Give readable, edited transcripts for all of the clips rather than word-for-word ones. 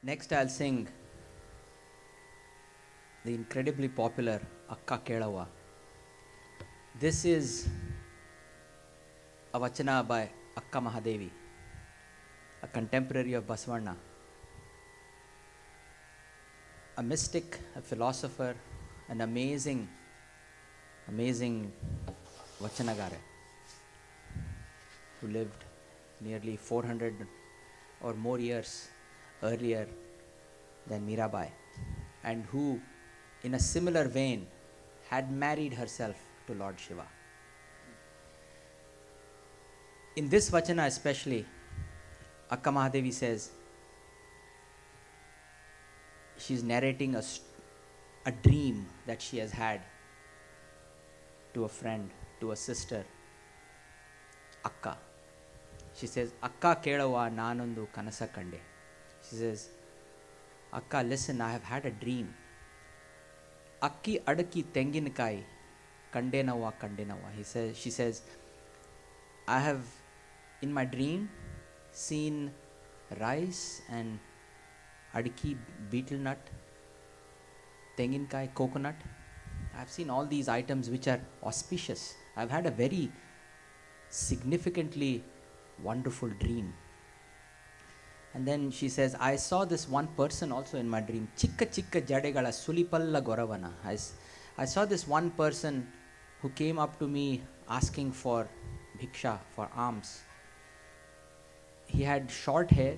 Next, I'll sing the incredibly popular Akka Kelava. This is a vachana by Akka Mahadevi, a contemporary of Basavana, a mystic, a philosopher, an amazing vachanagara who lived nearly 400 or more years earlier than Mirabai, and who, in a similar vein, had married herself to Lord Shiva. In this vachana especially, Akka Mahadevi says, she's narrating a dream that she has had to a friend, to a sister, Akka. She says, Akka Kelava nanondu kanasa kande. She says, Akka, listen, I have had a dream. Akki adaki tenginkai kandenawa kandenawa. She says, I have in my dream seen rice and adiki beetle nut, tenginkai coconut. I've seen all these items which are auspicious. I've had a very significantly wonderful dream. And then she says, I saw this one person also in my dream. Chikka chikka jadegala sulipalla goravana. I saw this one person who came up to me asking for bhiksha, for alms. He had short hair.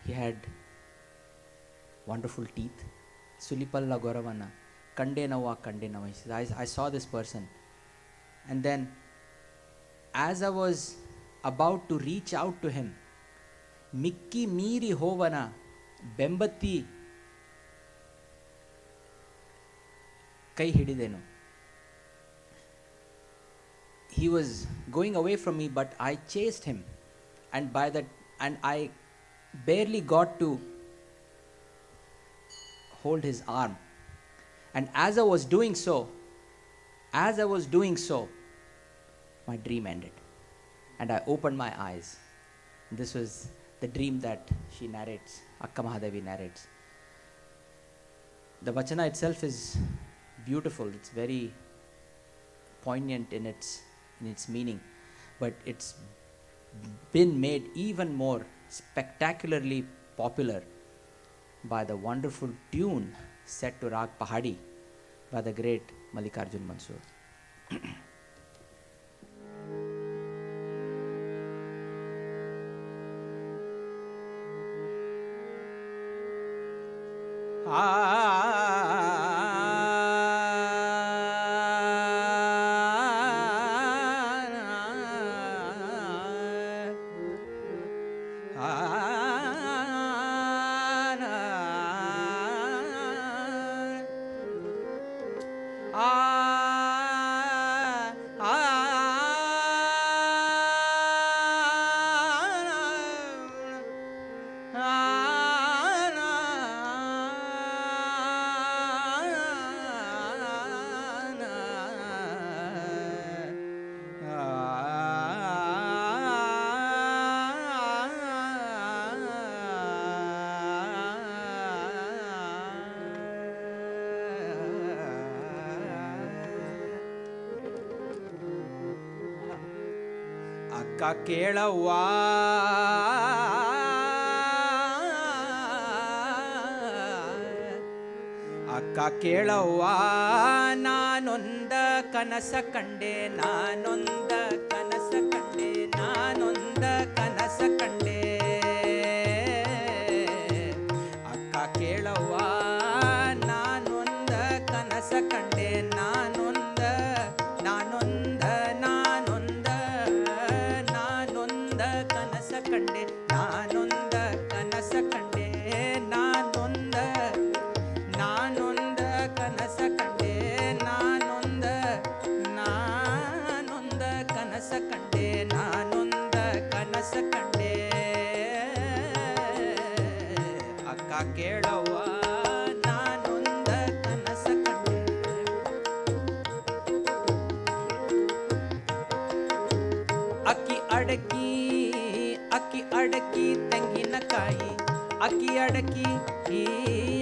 He had wonderful teeth. Sulipalla goravana. Kandenawa, kandenawa. He says, I saw this person. And then, as I was about to reach out to him, Mikki Miri Hovana Bembati Kai Hididenu. He was going away from me, but I chased him, and I barely got to hold his arm. And as I was doing so, my dream ended, and I opened my eyes. This was the dream that she narrates, Akka Mahadevi narrates. The vachana itself is beautiful. It's very poignant in its meaning, but it's been made even more spectacularly popular by the wonderful tune set to Rag Pahadi by the great Mallikarjun Mansoor. Akka Kelava Akka Kelava ನಾನೊಂದ ಕನಸ ಕಂಡೆ ನಾನೊಂದ ಕನಸ ಕಂಡೆ ನಾನೊಂದ ಕನಸ ಕಂಡೆ ಅಕ್ಕ ಕೇಳವ್ವ ನಾನೊಂದ ಕನಸ ಕಂಡೆ ನಾನೊಂದ ನಾನೊಂದ ನಾನೊಂದ ನಾನೊಂದ ಕನಸ ಕಂಡೆ ನಾನೊಂದ ಕನಸ ಕಂಡೆ ನಾನೊಂದ ನಾನೊಂದ ಕನಸ ಕಂಡೆ ನಾನೊಂದ ನಾನೊಂದ ಕನಸ ಕಂಡೆ ನಾನೊಂದ ಕನಸ ಕಂಡೆ ಅಕ್ಕ ಕೇಳವ್ವ ನಾನೊಂದ ಕನಸ ಕಂಡೆ ಅಕ್ಕಿ ಅಡಕಿ ತೆಂಗಿನಕಾಯಿ ಅಕ್ಕಿ ಅಡಕಿ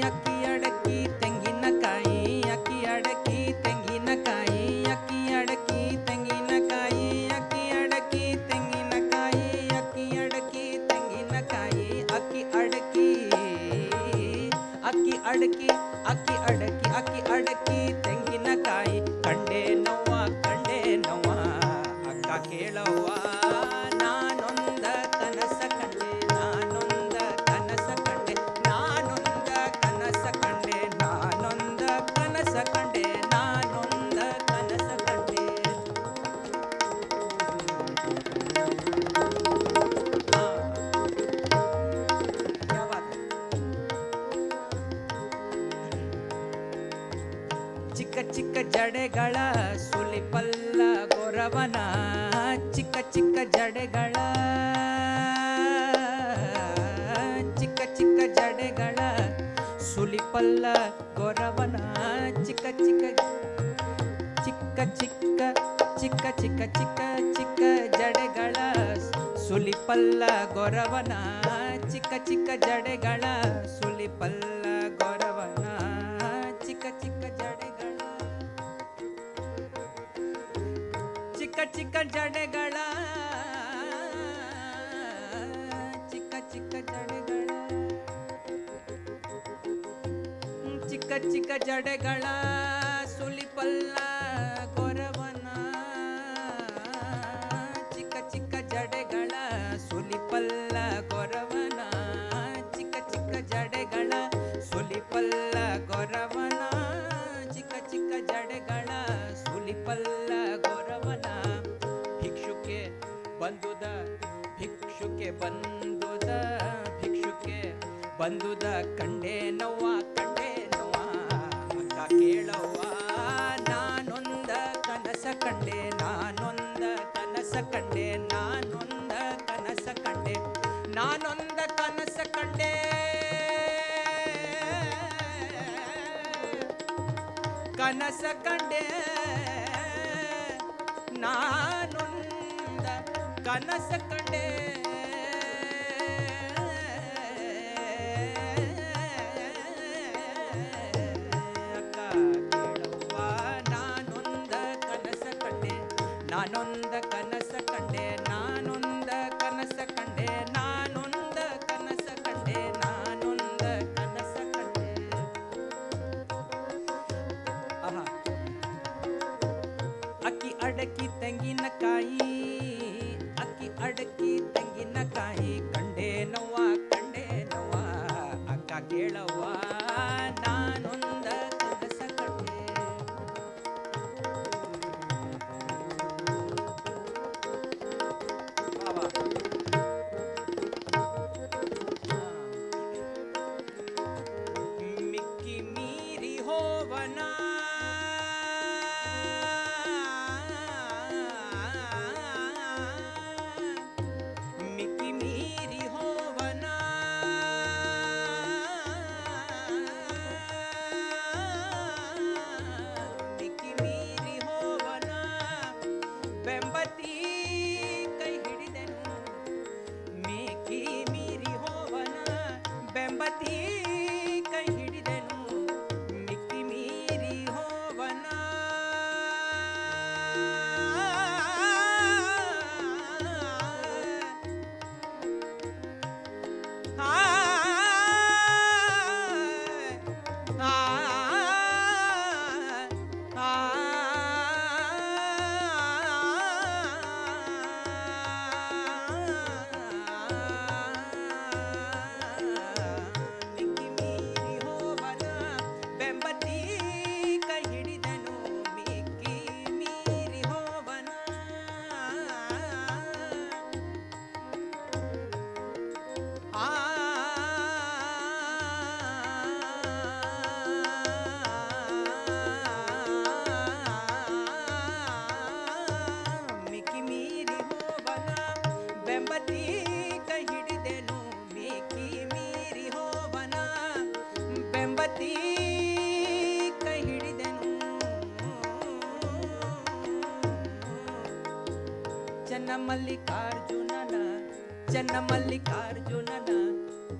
ಅಕ್ಕಿ ಅಡಕಿ ತೆಂಗಿನಕಾಯಿ ಅಕ್ಕಿ ಅಡಕಿ ತೆಂಗಿನಕಾಯಿ ಅಕ್ಕಿ ಅಡಕಿ ತೆಂಗಿನಕಾಯಿ ಅಕ್ಕಿ ಅಡಕಿ ತೆಂಗಿನಕಾಯಿ ಅಕ್ಕಿ ಅಡಕಿ ತೆಂಗಿನಕಾಯಿ ಅಕ್ಕಿ ಅಡಕಿ ಅಕ್ಕಿ ಅಡಕಿ ಅಕ್ಕಿ ಅಡಕಿ ಅಕ್ಕಿ ಅಡಕಿ ತೆಂಗಿನಕಾಯಿ ಕಂಡೆ ನೋವ ಅಕ್ಕ ಕೇಳವ್ವ ನಾನೊಂದ ಕನಸ ಕಂಡೆ ನಾನೊಂದ ಕನಸ ಕಂಡೆ ನಾನೊಂದ ಕನಸ ಕಂಡೆ ನಾನೊಂದ ಕನಸ ಕಂಡೆ ನಾನೊಂದ ಕನಸ ಕಂಡೆ ಚಿಕ್ಕ ಚಿಕ್ಕ ಜಡೆಗಳ ಸುಲಿಪಲ್ಲ ಗೊರವನ ಚಿಕ್ಕ ಚಿಕ್ಕ ಜಡೆಗಳ ಚಿಕ್ಕ ಚಿಕ್ಕ ಜಡೆಗಳ ಸುಲಿಪಲ್ಲ ಗೊರವನ ಚಿಕ್ಕ ಚಿಕ್ಕ ಚಿಕ್ಕ ಚಿಕ್ಕ ಚಿಕ್ಕ ಚಿಕ್ಕ ಚಿಕ್ಕ ಚಿಕ್ಕ ಜಡೆಗಳ ಸುಲಿಪಲ್ಲ ಗೊರವನ ಚಿಕ್ಕ ಚಿಕ್ಕ ಜಡೆಗಳ ಸುಲಿಪಲ್ಲ ಗೊರವನ ಚಿಕ್ಕ ಚಿಕ್ಕ ಜಡೆಗಳ ಚಿಕ್ಕ ಚಿಕ್ಕ ಜಡೆಗಳ ಚಿಕ್ಕ ಚಿಕ್ಕ ಜಡೆಗಳ ಚಿಕ್ಕ ಚಿಕ್ಕ ಜಡೆಗಳ ಸುಲಿಪಲ್ಲ ಗೊರವನ ಚಿಕ್ಕ ಚಿಕ್ಕ ಜಡೆಗಳ ಸುಲಿಪಲ್ಲ ಗೊರವನ ಚಿಕ್ಕ ಚಿಕ್ಕ ಜಡೆಗಳ ಸುಲಿಪಲ್ಲ ಗೊರವನ ಚಿಕ್ಕ ಚಿಕ್ಕ ಜಡೆಗಳ ಸುಲಿಪಲ್ಲ ಗೊರವನ ಭಿಕ್ಷುಕೆ ಬಂದುದ ಭಿಕ್ಷುಕೆ ಬಂದುದ ಭಿಕ್ಷುಕೆ ಬಂದುದ ಕಂಡೆ ನೋವ ಅಕ್ಕ ಕೇಳವ್ವ ನಾನೊಂದ ಕನಸ ಕಂಡೆ ನಾನೊಂದ ಕನಸ ಕಂಡೆ ನಾನೊಂದ ಕನಸ ಕಂಡೆ ನಾನೊಂದ ಕನಸ ಕಂಡೆ ಕನಸ ಕಂಡೆ ನಾನೊಂದ ಕನಸ ಕಂಡೆ ಅಕ್ಕ ಕೇಳವ್ವ ನಾನೊಂದ ಕನಸ ಕಂಡೆ ನಾನೊಂದ ಕನಸ ಕಂಡೆ ನಾನೊಂದ ಕನಸ ಕಂಡೆ ನಾನೊಂದ ಕನಸ ಕಂಡೆ ನಾನೊಂದ ಕನಸ ಕಂಡೆ ಅಕ್ಕಿ ಅಡಕಿ ತೆಂಗಿನಕಾಯಿ ಅಕ್ಕಿ ಅಡಕಿ ತೆಂಗಿನಕಾಯಿ ಕಂಡೆ ನೋವ ಅಕ್ಕ ಕೇಳವ್ವ ನಾನೊಂದ ಕನಸ ಕಂಡೆ ಮಿಕ್ಕಿ ಮೀರಿ ಹೋವನ ಮಿಕ್ಕಿ ಮೀರಿ ಹೋವನ ಮಿಕ್ಕಿ ಮೀರಿ ಹೋವನ ಬೆಂಬತಿ ಕೈ ಹಿಡಿದೆನು ಮಿಕ್ಕಿ ಮೀರಿ ಹೋವನ ಬೆಂಬತಿ ಕೈ ಹಿಡಿದೆನು ಮಿಕ್ಕಿ ಮೀರಿ ಹೋವನ ಮಿಕ್ಕಿ ಮೀರಿ ಹೋವನ ಬೆಂಬತಿ ಕೈ ಹಿಡಿದನು ಮಿಕ್ಕಿ ಮೀರಿ ಹೋವನ ಮಿಕ್ಕಿ ಮೀರಿ ಹೋವನ ಬೆಂಬತಿ ಕೈ ಹಿಡಿದೆನು ಮಿಕ್ಕಿ ಮೀರಿ ಹೋವನ ಬೆಂಬತಿ ಕೈ ಹಿಡಿದೆನು ಚನ್ನಮಲ್ಲಿಕಾರ್ಜುನನ ಚನ್ನಮಲ್ಲಿಕಾರ್ಜುನನ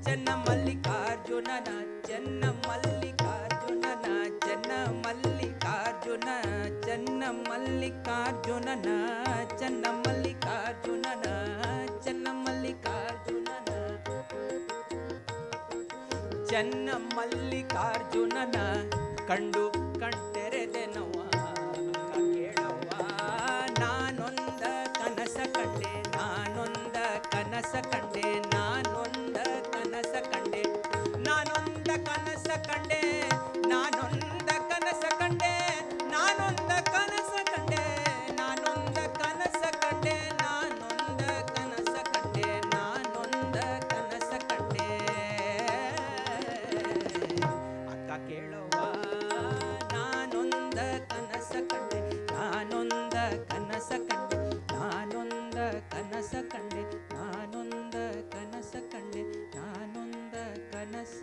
ಚನ್ನಮಲ್ಲಿಕಾರ್ಜುನನ ಚೆನ್ನ ಮಲ್ಲಿಕಾರ್ಜುನನ ಕಂಡು ಕಣ್ತೆರೆದೆನವ್ವ. ಅಕ್ಕ ಕೇಳವ್ವ, ನಾನೊಂದ ಕನಸ ಕಂಡೆ, ನಾನೊಂದ ಕನಸ ಕಂಡೆ, ನಾನೊಂದ ಕನಸ ಕಂಡೆ, ನಾನೊಂದ ಕನಸ ಕಂಡೆ, ನಾನೊಂದ ಕನಸ ಕಂಡೆ, ನಾನೊಂದ ಕನಸ ಕಂಡೆ, ನಾನೊಂದ ಕನಸ ಕಂಡೆ, ನಾನೊಂದ ಕನಸ ಕಂಡೆ, ನಾನೊಂದ ಕನಸ ಕಂಡೆ. ಅಕ್ಕ ಕೇಳವ್ವ, ನಾನೊಂದ ಕನಸ ಕಂಡೆ, ನಾನೊಂದ ಕನಸ ಕಂಡೆ, ನಾನೊಂದ ಕನಸ ಕಂಡೆ, ನಾನೊಂದ ಕನಸ ಕಂಡೆ, ನಾನೊಂದ ಕನಸ